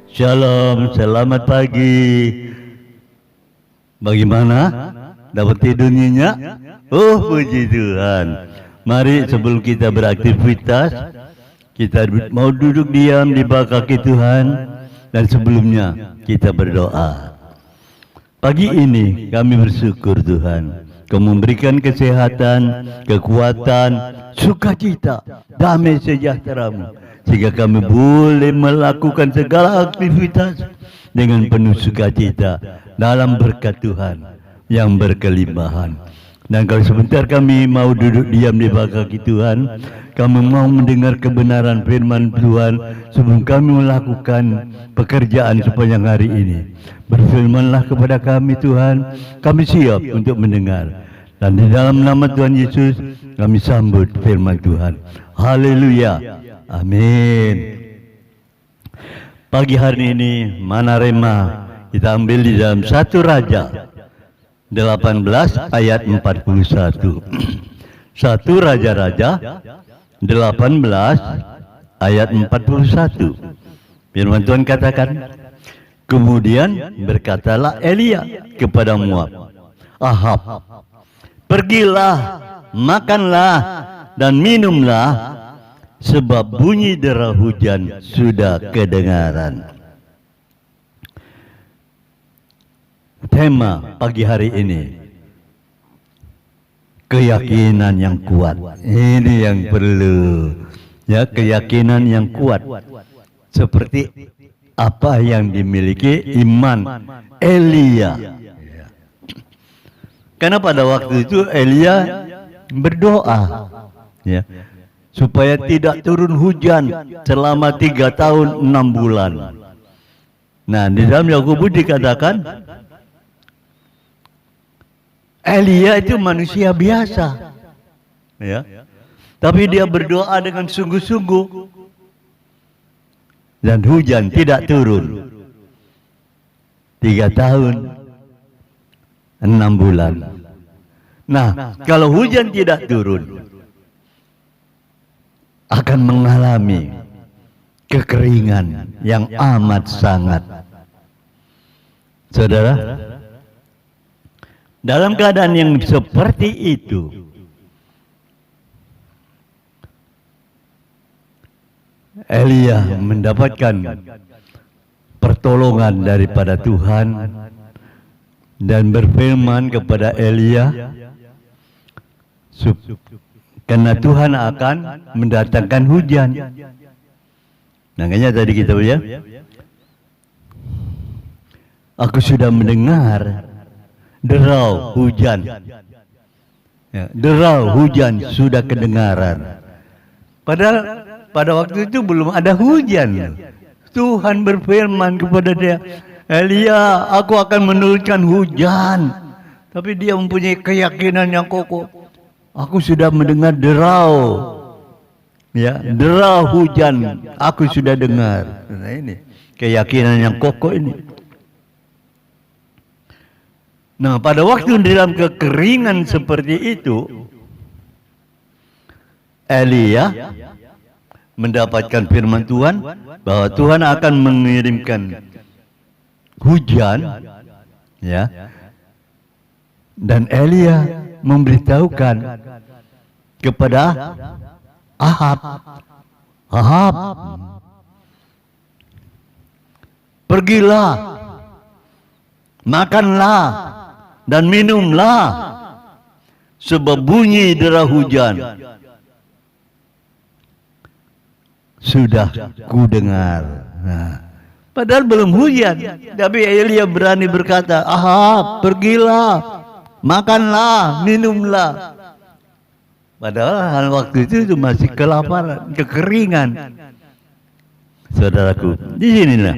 Shalom, selamat pagi. Bagaimana? Dapat tidur nyenyak? Oh, puji Tuhan. Mari sebelum kita beraktivitas, kita mau duduk diam di bawah kaki Tuhan. Dan sebelumnya kita berdoa. Pagi ini kami bersyukur Tuhan, Kau memberikan kesehatan, kekuatan, sukacita, damai sejahtera-Mu, sehingga kami boleh melakukan segala aktivitas dengan penuh sukacita dalam berkat Tuhan yang berkelimpahan. Dan kalau sebentar kami mau duduk diam di bawah kaki Tuhan, kami mau mendengar kebenaran firman Tuhan sebelum kami melakukan pekerjaan sepanjang hari ini. Berfirmanlah kepada kami Tuhan, kami siap untuk mendengar. Dan di dalam nama Tuhan Yesus, kami sambut firman Tuhan. Haleluya. Amin. Pagi hari ini, Manarema kita ambil di dalam 1 Raja 18 ayat 41. 1 Raja-Raja 18 ayat 41. Firman Tuhan katakan, kemudian berkatalah Elia kepada Moab, Ahab, pergilah, makanlah dan minumlah, sebab bunyi dera hujan sudah kedengaran. Tema pagi hari ini, keyakinan yang kuat. Ini yang perlu, ya, keyakinan yang kuat. Seperti apa yang dimiliki iman Elia. Karena pada waktu itu Elia berdoa, ya, supaya tidak turun hujan selama 3 tahun 6 bulan. Nah, di dalam Yakobus dikatakan Elia itu manusia biasa, ya, tapi dia berdoa dengan sungguh-sungguh dan hujan tidak turun 3 tahun 6 bulan. Nah, kalau hujan tidak turun, akan mengalami kekeringan yang amat sangat. Saudara, dalam keadaan yang seperti itu, Elia mendapatkan pertolongan daripada Tuhan dan berfirman kepada Elia, karena Tuhan akan mendatangkan hujan. Makanya tadi kita lihat, aku sudah mendengar derau hujan, ya, derau hujan sudah kedengaran. Padahal pada waktu itu belum ada hujan. Tuhan berfirman kepada dia, Elia, aku akan menurunkan hujan. Tapi dia mempunyai keyakinan yang kokoh. Aku sudah mendengar derau, ya, derau hujan, aku sudah dengar. Nah, ini keyakinan yang kokoh ini. Nah, pada waktu dalam kekeringan seperti itu, Elia mendapatkan firman Tuhan bahwa Tuhan akan mengirimkan hujan, ya. Dan Elia memberitahukan kepada Ahab, Ahab, pergilah, makanlah dan minumlah, sebab bunyi dera hujan sudah kudengar. Nah, padahal belum hujan, tapi Elia berani berkata, Ahab, pergilah, makanlah, minumlah. Padahal waktu itu masih kelaparan, kekeringan. Saudaraku, di sinilah.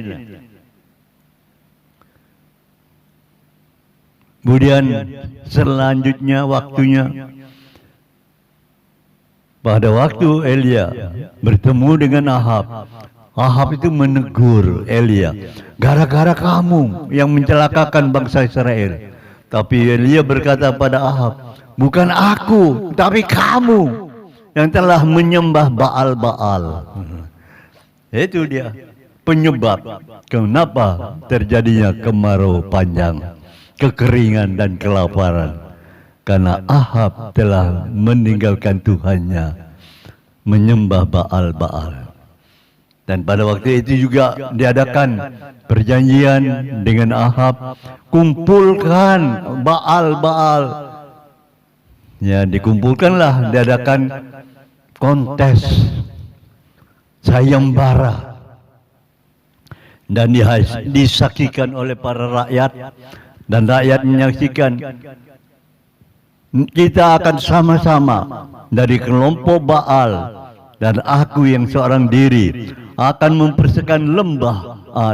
Kemudian selanjutnya waktunya, pada waktu Elia bertemu dengan Ahab, Ahab itu menegur Elia, gara-gara kamu yang mencelakakan bangsa Israel. Tapi Elia berkata pada Ahab, bukan aku, tapi kamu yang telah menyembah Baal-Baal. Itu dia penyebab kenapa terjadinya kemarau panjang, kekeringan dan kelaparan. Karena Ahab telah meninggalkan Tuhannya, menyembah Baal-Baal. Dan pada waktu itu juga diadakan perjanjian dengan Ahab, kumpulkan Baal-Baal. Ya, dikumpulkanlah, diadakan kontes sayembara dan disaksikan oleh para rakyat, dan rakyat menyaksikan. Kita akan sama-sama dari kelompok Baal dan aku yang seorang diri akan mempersembahkan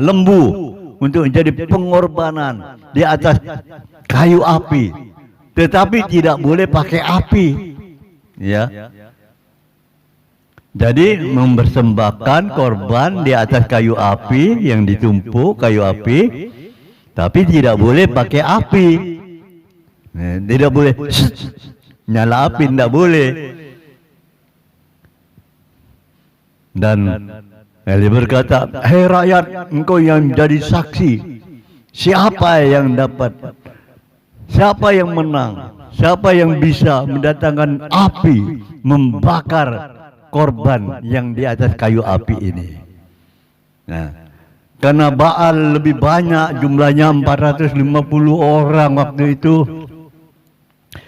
lembu untuk menjadi pengorbanan di atas kayu api, tetapi tidak boleh pakai api, ya. Jadi mempersembahkan korban di atas kayu api yang ditumpuk kayu api, tapi tidak boleh pakai api. Tidak boleh nyala api, tidak boleh. Dan Eli berkata, hei rakyat, engkau yang jadi saksi, siapa yang dapat, siapa yang menang, siapa yang bisa mendatangkan api membakar korban yang di atas kayu api ini. Nah, karena Baal lebih banyak, jumlahnya 450 orang waktu itu,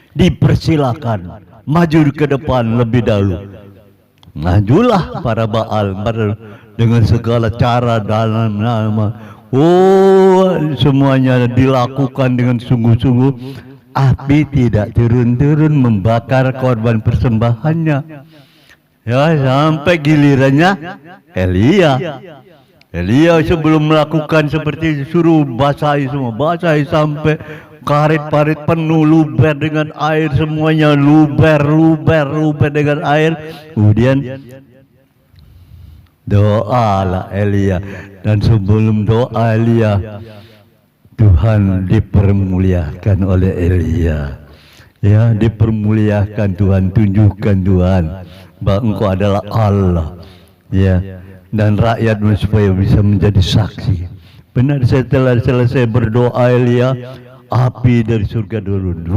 dipersilakan maju ke depan lebih dahulu. Majulah para Baal dengan segala cara dalam nama. Semuanya dilakukan dengan sungguh-sungguh. Api tidak turun-turun membakar korban persembahannya. Ya, sampai gilirannya Elia sebelum melakukan seperti itu, suruh basahi semua, basahi sampai karet-karet penuh, luber dengan air semuanya, luber dengan air. Kemudian doalah Elia, dan sebelum doa Elia, Tuhan dipermuliakan oleh Elia. Ya, dipermuliakan Tuhan, tunjukkan Tuhan bahwa Engkau adalah Allah. Ya, dan rakyat supaya bisa menjadi saksi. Benar, setelah selesai berdoa Elia, api dari surga turun.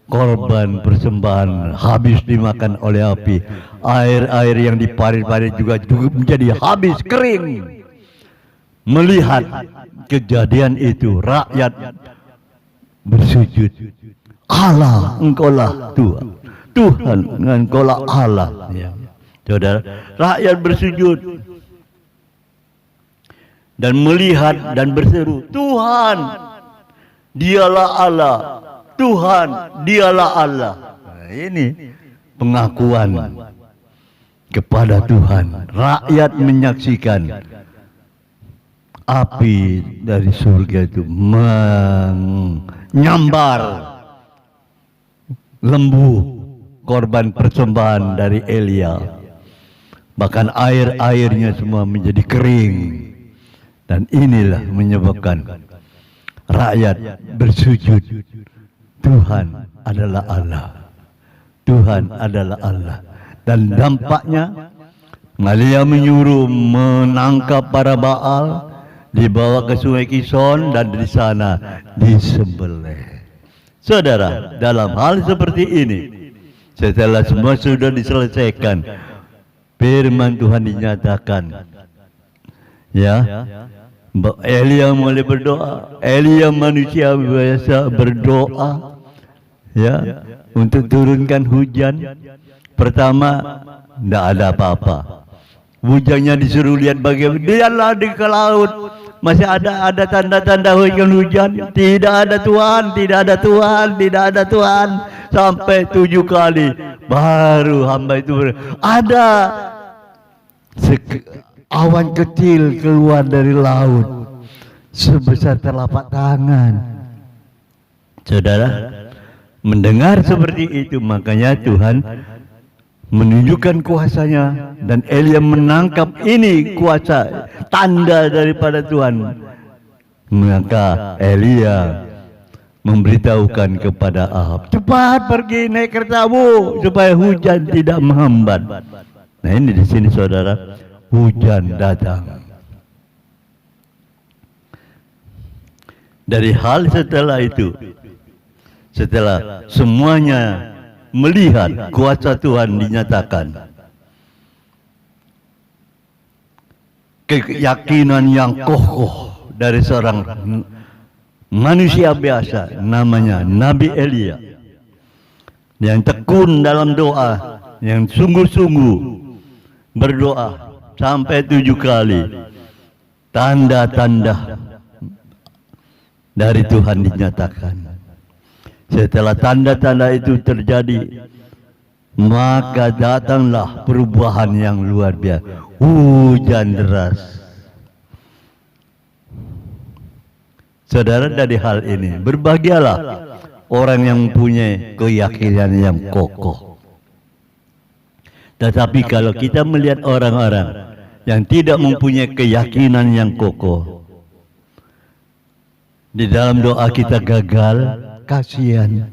Korban persembahan habis dimakan oleh api. Air-air yang di parit-parit juga menjadi habis, kering. Melihat kejadian itu, rakyat bersujud. Allah, Engkaulah Tuhan. Tuhan, Engkaulah Allah. Ya. Saudara, rakyat bersujud dan melihat dan berseru, Tuhan, dialah Allah. Tuhan, dialah Allah. Nah, ini pengakuan kepada Tuhan. Rakyat menyaksikan api dari surga itu menyambar lembu korban persembahan dari Elia. Bahkan air-airnya semua menjadi kering. Dan inilah menyebabkan rakyat bersujud. Tuhan adalah Allah. Tuhan adalah Allah. Dan dampaknya Elia menyuruh menangkap para Baal, dibawa ke sungai Kison, dan di sana disembelih. Saudara, dalam hal seperti ini, setelah semua sudah diselesaikan, firman Tuhan dinyatakan. Ya, Elia mulai berdoa. Elia manusia biasa berdoa, ya, untuk turunkan hujan. Pertama, tidak ada apa-apa. Hujannya disuruh lihat bagaimana. Lihatlah di ke laut, masih ada tanda-tanda hujan. Tidak ada Tuhan, tidak ada Tuhan, tidak ada Tuhan. Sampai 7 kali baru hamba itu ada awan kecil keluar dari laut sebesar telapak tangan. Saudara, mendengar seperti itu, makanya Tuhan menunjukkan kuasanya, dan Elia menangkap ini kuasa, tanda daripada Tuhan. Maka Elia memberitahukan kepada Ahab, cepat pergi naik kertamu supaya hujan tidak menghambat. Nah, ini di sini saudara, hujan datang. Dari hal setelah itu, setelah semuanya melihat kuasa Tuhan dinyatakan, keyakinan yang kokoh dari seorang manusia biasa namanya Nabi Elia, yang tekun dalam doa, yang sungguh-sungguh berdoa sampai 7 kali. Tanda-tanda dari Tuhan dinyatakan. Setelah tanda-tanda itu terjadi, maka datanglah perubahan yang luar biasa. Hujan deras. Saudara, dari hal ini berbahagialah orang yang mempunyai keyakinan yang kokoh. Tetapi kalau kita melihat orang-orang yang tidak mempunyai keyakinan yang kokoh, di dalam doa kita gagal, kasihan,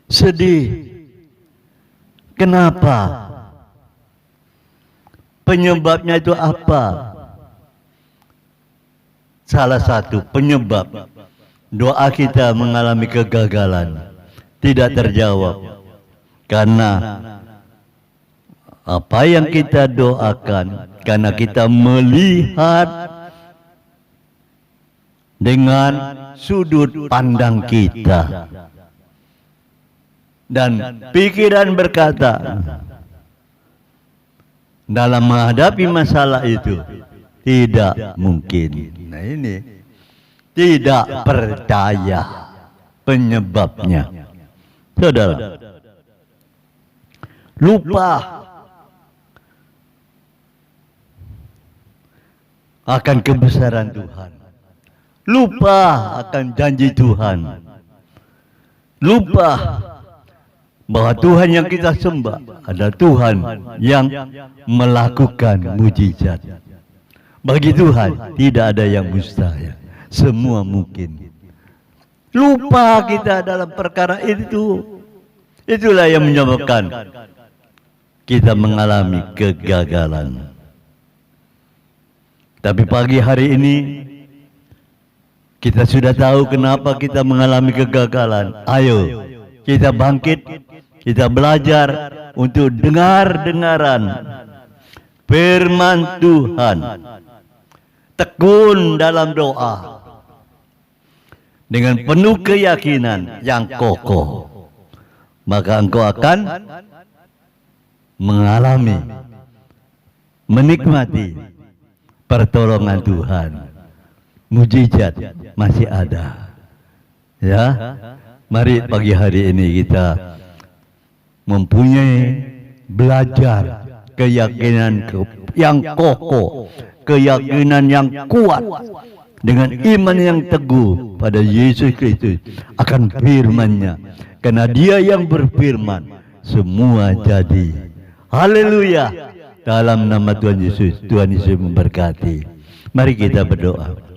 sedih. Kenapa? Penyebabnya itu apa? Salah satu penyebab doa kita mengalami kegagalan, tidak terjawab, karena apa yang kita doakan, karena kita melihat dengan sudut pandang kita, dan pikiran berkata dalam menghadapi masalah itu tidak mungkin. Nah, ini tidak percaya penyebabnya. Saudara, lupa akan kebesaran Tuhan, lupa akan janji Tuhan, lupa bahwa Tuhan yang kita sembah adalah Tuhan yang melakukan mujizat. Bagi Tuhan tidak ada yang mustahil, semua mungkin. Lupa kita dalam perkara itu. Itulah yang menyebabkan kita mengalami kegagalan. Tapi pagi hari ini kita sudah tahu kenapa kita mengalami kegagalan. Ayo kita bangkit, kita belajar untuk dengar-dengaran firman Tuhan, tekun dalam doa dengan penuh keyakinan yang kokoh, maka engkau akan mengalami, menikmati pertolongan Tuhan. Mujizat masih ada. Ya, mari pagi hari ini kita mempunyai belajar keyakinan yang kokoh, keyakinan yang kuat, dengan iman yang teguh pada Yesus Kristus akan firman-Nya. Karena Dia yang berfirman, semua jadi. Haleluya. Dalam nama Tuhan Yesus, Tuhan Yesus memberkati. Mari kita berdoa.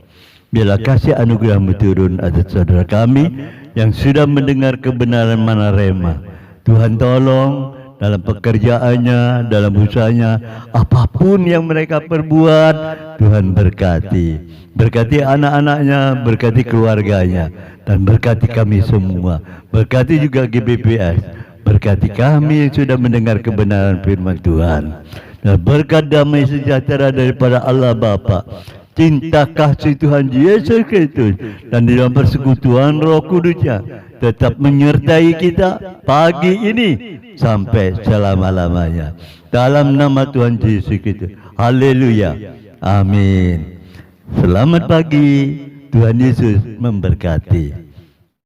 Biarlah kasih anugerah-Mu turun atas saudara kami yang sudah mendengar kebenaran mana rema. Tuhan tolong dalam pekerjaannya, dalam usahanya, apapun yang mereka perbuat, Tuhan berkati. Berkati anak-anaknya, berkati keluarganya, dan berkati kami semua. Berkati juga GBPS, berkati kami yang sudah mendengar kebenaran firman Tuhan. Dan berkat damai sejahtera daripada Allah Bapa, cinta kasih Tuhan Yesus Kristus, dan di dalam persekutuan Roh Kudus-Nya tetap menyertai kita pagi ini sampai selama-lamanya. Dalam nama Tuhan Yesus Kristus. Haleluya. Amin. Selamat pagi. Tuhan Yesus memberkati.